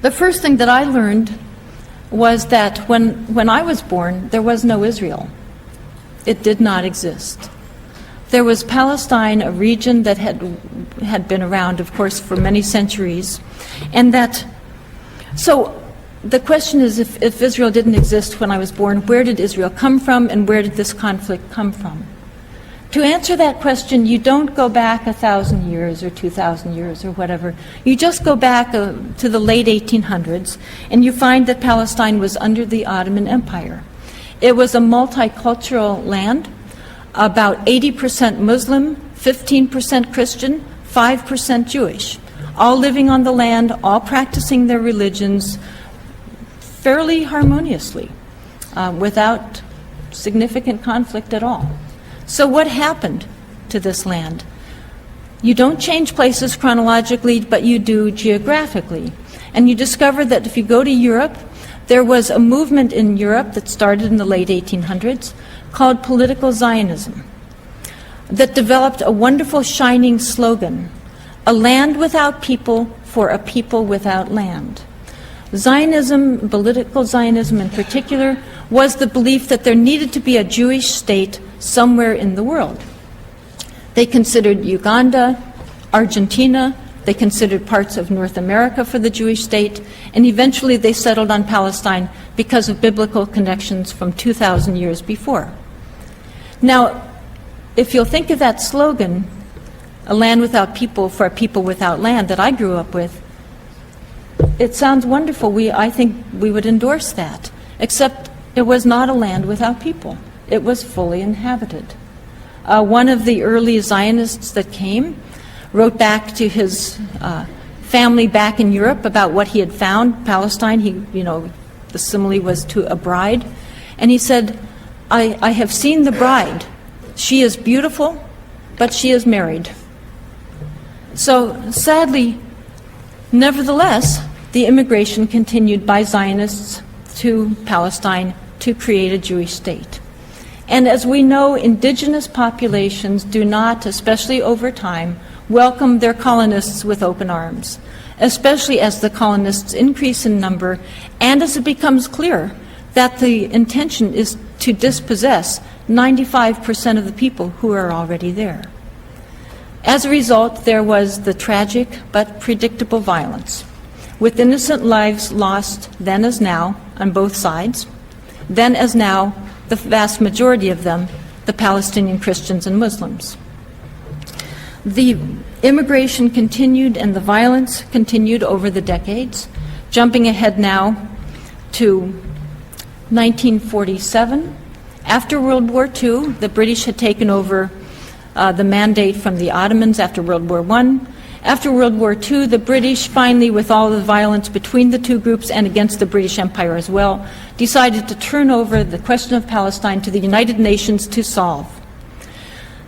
The first thing that I learned was that when I was born, there was no Israel. It did not exist. There was Palestine, a region that had been around, of course, for many centuries, and so the question is, if Israel didn't exist when I was born, where did Israel come from, and where did this conflict come from? To answer that question, you don't go back 1,000 years or 2,000 years or whatever. You just go back to the late 1800s, and you find that Palestine was under the Ottoman Empire. It was a multicultural land, about 80% Muslim, 15% Christian, 5% Jewish, all living on the land, all practicing their religions fairly harmoniously, without significant conflict at all. So what happened to this land? You don't change places chronologically, but you do geographically. And you discover that if you go to Europe, there was a movement in Europe that started in the late 1800s called political Zionism that developed a wonderful shining slogan, a land without people for a people without land. Zionism, political Zionism in particular, was the belief that there needed to be a Jewish state somewhere in the world. They considered Uganda, Argentina, they considered parts of North America for the Jewish state, and eventually they settled on Palestine because of biblical connections from 2,000 years before. Now, if you'll think of that slogan, a land without people for a people without land, that I grew up with, it sounds wonderful. I think we would endorse that, except it was not a land without people. It was fully inhabited. One of the early Zionists that came wrote back to his family back in Europe about what he had found, Palestine. The simile was to a bride. And he said, I have seen the bride. She is beautiful, but she is married. So sadly, nevertheless, the immigration continued by Zionists to Palestine to create a Jewish state. And as we know, indigenous populations do not, especially over time, welcome their colonists with open arms, especially as the colonists increase in number and as it becomes clear that the intention is to dispossess 95% of the people who are already there. As a result, there was the tragic but predictable violence, with innocent lives lost then as now on both sides, then as now the vast majority of them, the Palestinian Christians and Muslims. The immigration continued and the violence continued over the decades, jumping ahead now to 1947. After World War II, the British had taken over the mandate from the Ottomans after World War I. After World War II, the British finally, with all the violence between the two groups and against the British Empire as well, decided to turn over the question of Palestine to the United Nations to solve.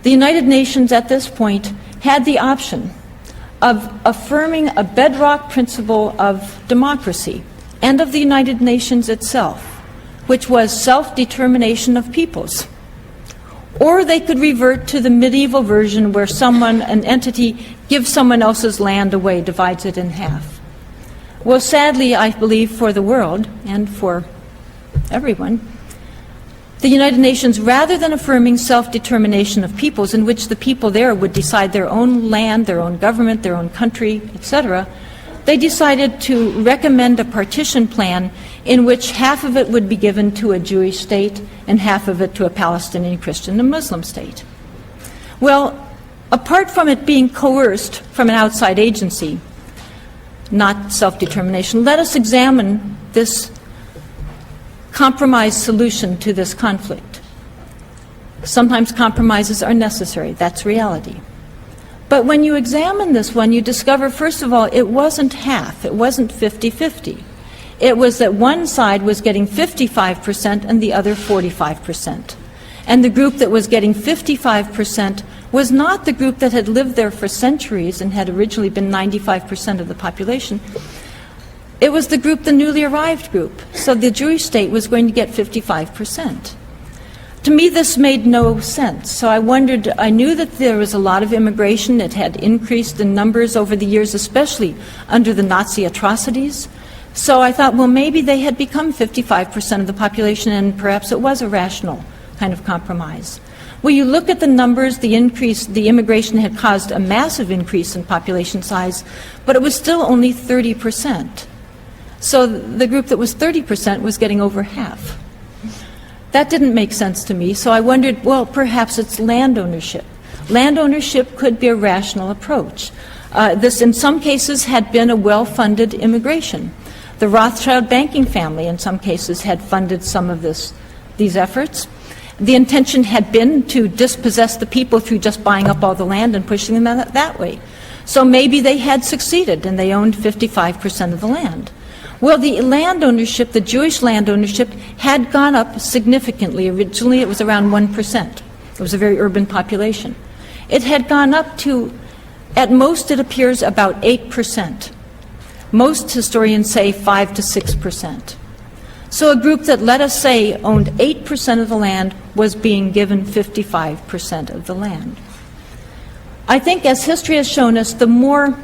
The United Nations at this point had the option of affirming a bedrock principle of democracy and of the United Nations itself, which was self-determination of peoples. Or they could revert to the medieval version where an entity, gives someone else's land away, divides it in half. Well, sadly, I believe for the world and for everyone, the United Nations, rather than affirming self-determination of peoples in which the people there would decide their own land, their own government, their own country, etc., they decided to recommend a partition plan in which half of it would be given to a Jewish state and half of it to a Palestinian Christian and Muslim state. Well, apart from it being coerced from an outside agency, not self-determination, let us examine this compromise solution to this conflict. Sometimes compromises are necessary, that's reality. But when you examine this one, you discover, first of all, it wasn't half, it wasn't 50-50. It was that one side was getting 55% and the other 45%. And the group that was getting 55% was not the group that had lived there for centuries and had originally been 95% of the population. It was the group, the newly arrived group. So the Jewish state was going to get 55%. To me, this made no sense. So I wondered, I knew that there was a lot of immigration. It had increased in numbers over the years, especially under the Nazi atrocities. So I thought, well, maybe they had become 55% of the population, and perhaps it was a rational kind of compromise. Well, you look at the numbers, the immigration had caused a massive increase in population size, but it was still only 30%. So the group that was 30% was getting over half. That didn't make sense to me, so I wondered, well, perhaps it's land ownership. Land ownership could be a rational approach. This, in some cases, had been a well-funded immigration. The Rothschild banking family, in some cases, had funded some of these efforts. The intention had been to dispossess the people through just buying up all the land and pushing them out that way. So maybe they had succeeded and they owned 55% of the land. Well, the land ownership, the Jewish land ownership, had gone up significantly. Originally it was around 1%. It was a very urban population. It had gone up to, at most it appears, about 8%. Most historians say 5 to 6%. So a group that, let us say, owned 8% of the land was being given 55% of the land. I think, as history has shown us, the more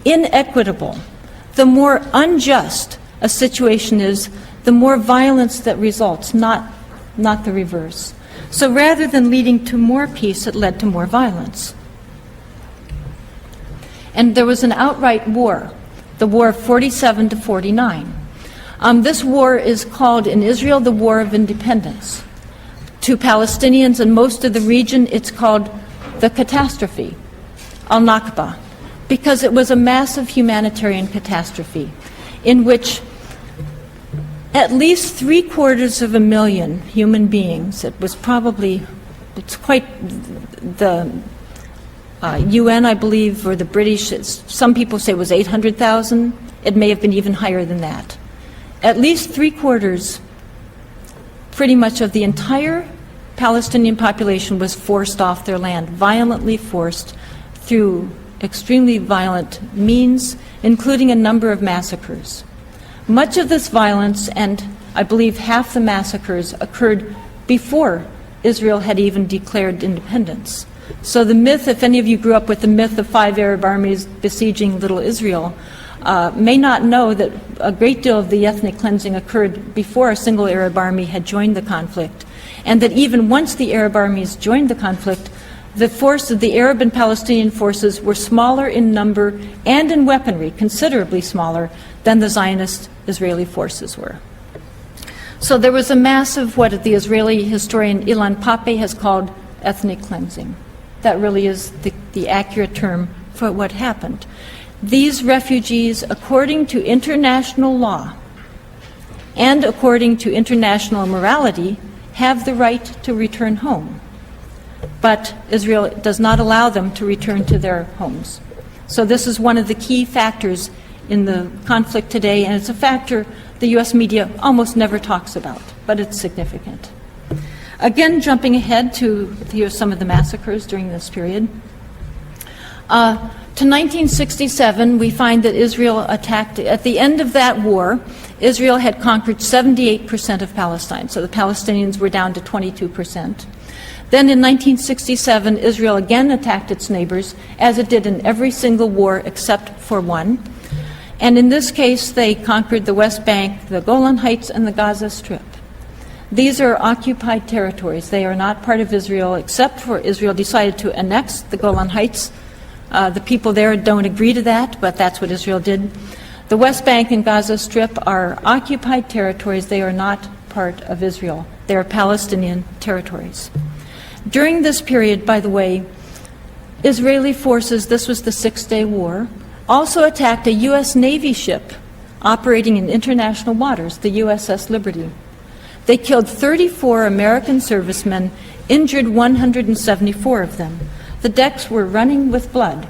inequitable, the more unjust a situation is, the more violence that results, not the reverse. So rather than leading to more peace, it led to more violence. And there was an outright war, the war of 47 to 49. This war is called in Israel the War of Independence. To Palestinians and most of the region, it's called the catastrophe, al-Nakba, because it was a massive humanitarian catastrophe in which at least 750,000 human beings, it's quite, the UN, I believe, or the British, some people say it was 800,000. It may have been even higher than that. At least 3/4, pretty much of the entire Palestinian population was forced off their land, violently forced through extremely violent means, including a number of massacres. Much of this violence, and I believe half the massacres, occurred before Israel had even declared independence. So the myth, if any of you grew up with the myth of 5 Arab armies besieging little Israel, may not know that a great deal of the ethnic cleansing occurred before a single Arab army had joined the conflict, and that even once the Arab armies joined the conflict, the Arab and Palestinian forces were smaller in number and in weaponry, considerably smaller than the Zionist Israeli forces were. So there was a massive, what the Israeli historian Ilan Pappé has called ethnic cleansing. That really is the accurate term for what happened. These refugees, according to international law and according to international morality, have the right to return home. But Israel does not allow them to return to their homes. So this is one of the key factors in the conflict today, and it's a factor the U.S. media almost never talks about, but it's significant. Again, jumping ahead to some of the massacres during this period. To 1967, we find that Israel attacked, at the end of that war, Israel had conquered 78% of Palestine, so the Palestinians were down to 22%. Then in 1967, Israel again attacked its neighbors, as it did in every single war except for one. And in this case, they conquered the West Bank, the Golan Heights, and the Gaza Strip. These are occupied territories. They are not part of Israel, except for Israel decided to annex the Golan Heights. The people there don't agree to that, but that's what Israel did. The West Bank and Gaza Strip are occupied territories. They are not part of Israel. They are Palestinian territories. During this period, by the way, Israeli forces, this was the Six-Day War, also attacked a U.S. Navy ship operating in international waters, the USS Liberty. They killed 34 American servicemen, injured 174 of them. The decks were running with blood.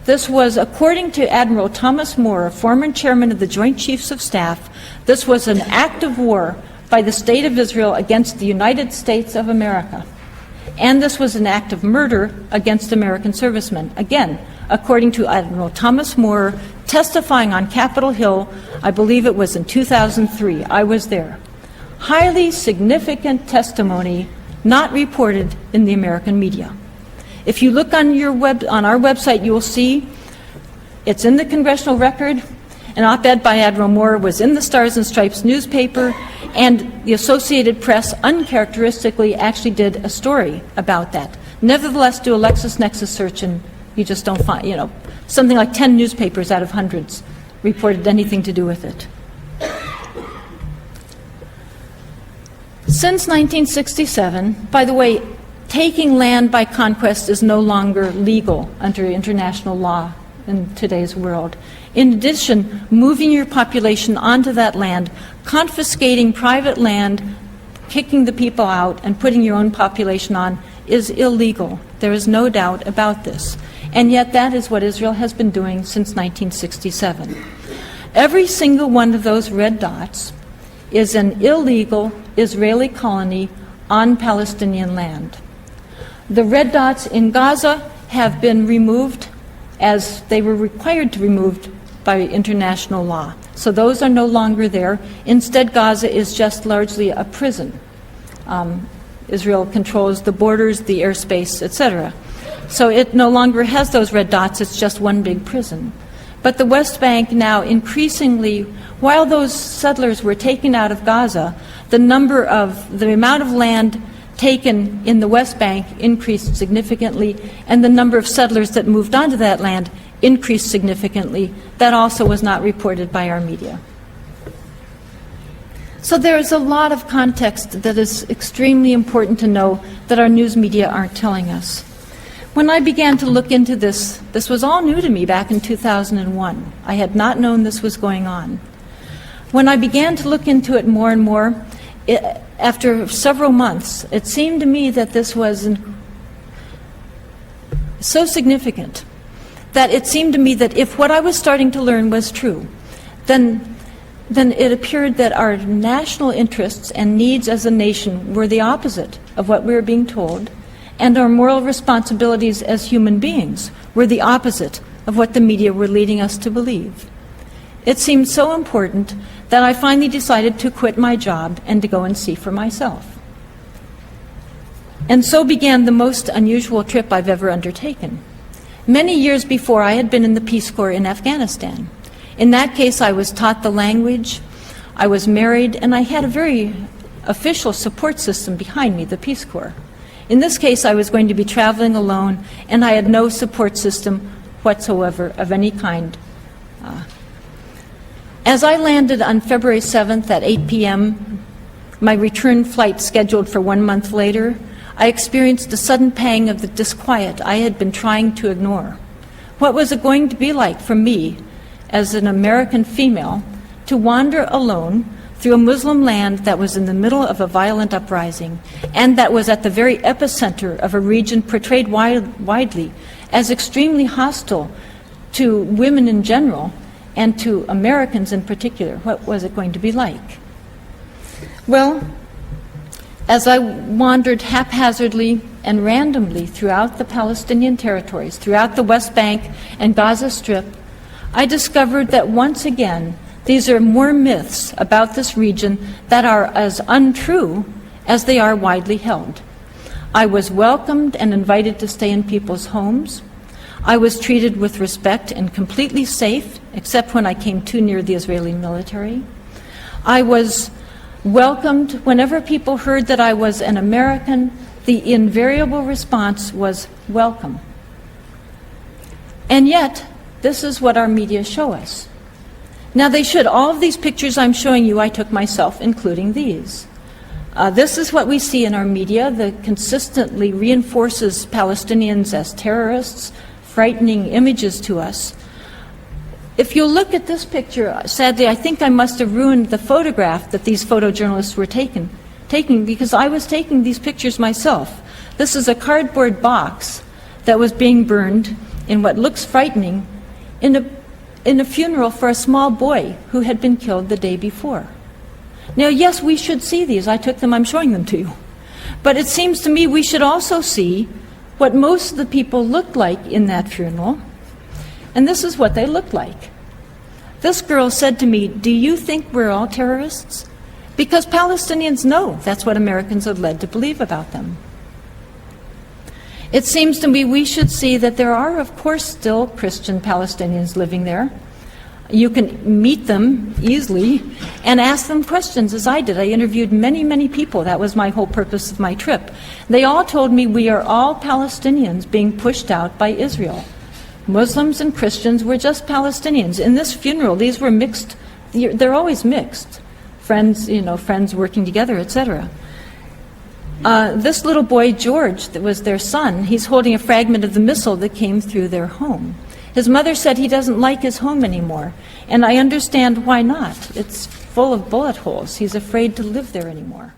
This was, according to Admiral Thomas Moore, former chairman of the Joint Chiefs of Staff, this was an act of war by the State of Israel against the United States of America. And this was an act of murder against American servicemen. Again, according to Admiral Thomas Moore, testifying on Capitol Hill, I believe it was in 2003. I was there. Highly significant testimony, not reported in the American media. If you look on our website, you will see it's in the congressional record, An op-ed by Admiral Moore was in the Stars and Stripes newspaper, and the Associated Press uncharacteristically actually did a story about that. Nevertheless, do a LexisNexis search and you just don't find, something like 10 newspapers out of hundreds reported anything to do with it. Since 1967, by the way, taking land by conquest is no longer legal under international law in today's world. In addition, moving your population onto that land, confiscating private land, kicking the people out, and putting your own population on is illegal. There is no doubt about this. And yet that is what Israel has been doing since 1967. Every single one of those red dots is an illegal Israeli colony on Palestinian land. The red dots in Gaza have been removed as they were required to be removed by international law. So those are no longer there. Instead, Gaza is just largely a prison. Israel controls the borders, the airspace, etc. So it no longer has those red dots, it's just one big prison. But the West Bank now increasingly, while those settlers were taken out of Gaza, the amount of land taken in the West Bank increased significantly, and the number of settlers that moved onto that land increased significantly. That also was not reported by our media. So there is a lot of context that is extremely important to know that our news media aren't telling us. When I began to look into this, this was all new to me back in 2001. I had not known this was going on. When I began to look into it more and more, after several months, it seemed to me that this was so significant that it seemed to me that if what I was starting to learn was true, then it appeared that our national interests and needs as a nation were the opposite of what we were being told, and our moral responsibilities as human beings were the opposite of what the media were leading us to believe. It seemed so important that I finally decided to quit my job and to go and see for myself. And so began the most unusual trip I've ever undertaken. Many years before, I had been in the Peace Corps in Afghanistan. In that case, I was taught the language, I was married, and I had a very official support system behind me, the Peace Corps. In this case, I was going to be traveling alone, and I had no support system whatsoever of any kind. As I landed on February 7th at 8 p.m., my return flight scheduled for 1 month later, I experienced a sudden pang of the disquiet I had been trying to ignore. What was it going to be like for me, as an American female, to wander alone through a Muslim land that was in the middle of a violent uprising, and that was at the very epicenter of a region portrayed widely as extremely hostile to women in general and to Americans in particular? What was it going to be like? Well, as I wandered haphazardly and randomly throughout the Palestinian territories, throughout the West Bank and Gaza Strip, I discovered that once again, these are more myths about this region that are as untrue as they are widely held. I was welcomed and invited to stay in people's homes. I was treated with respect and completely safe, except when I came too near the Israeli military. I was welcomed whenever people heard that I was an American. The invariable response was welcome. And yet, this is what our media show us. Now they should. All of these pictures I'm showing you, I took myself, including these. This is what we see in our media that consistently reinforces Palestinians as terrorists, frightening images to us. If you look at this picture, sadly, I think I must have ruined the photograph that these photojournalists were taking because I was taking these pictures myself. This is a cardboard box that was being burned in what looks frightening in a funeral for a small boy who had been killed the day before. Now, yes, we should see these. I took them, I'm showing them to you. But it seems to me we should also see what most of the people looked like in that funeral. And this is what they looked like. This girl said to me, "Do you think we're all terrorists?" Because Palestinians know that's what Americans are led to believe about them. It seems to me we should see that there are, of course, still Christian Palestinians living there. You can meet them easily and ask them questions, as I did. I interviewed many, many people. That was my whole purpose of my trip. They all told me we are all Palestinians being pushed out by Israel. Muslims and Christians were just Palestinians. In this funeral, these were mixed. They're always mixed. Friends, friends working together, etc. This little boy, George, that was their son, he's holding a fragment of the missile that came through their home. His mother said he doesn't like his home anymore, and I understand why not. It's full of bullet holes. He's afraid to live there anymore.